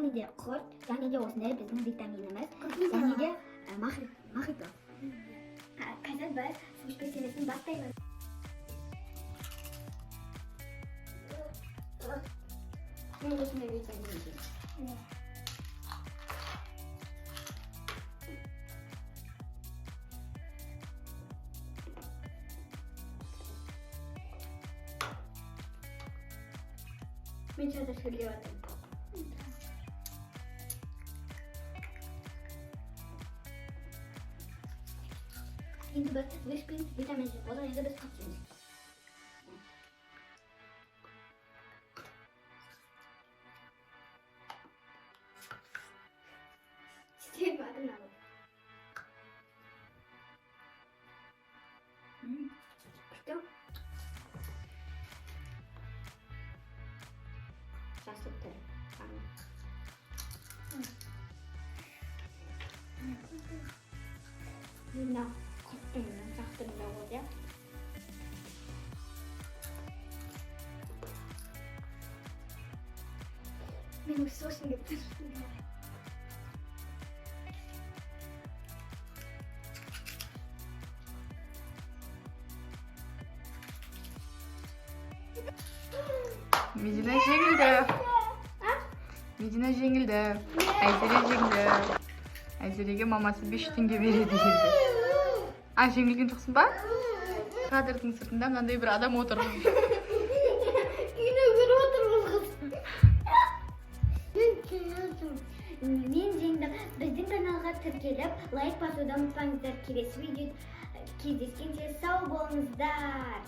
және де құрт, және де осындай біздің витаминіміз, және де мохито. Қазір біз су ішпесемесін бастаймыз. Мен осындай витамин жеймін. Мен қазір сөйлеп жатырмын. Енді біз ішпейміз, витамин жейміз. Одан енді біз құрт жейміз. Çiçeğe bakın ama. İşte. Sasıktır. Bunda kurttumdan saktırında olacak. Benim sosun getir. Medine жеңілді. Медина жеңілді. Айзере жеңді. Айзереге мамасы 5 теңге береді енді. Жеңілген жоқсың ба? Кадрдың сыртында мынандай бір адам отыр. Yine bir oturmuş. Мен жеңдім. Біздің каналға тіркеліп, лайк басуды ұмытпаңыздар. Келесі видео кездескенше сау болыңыздар.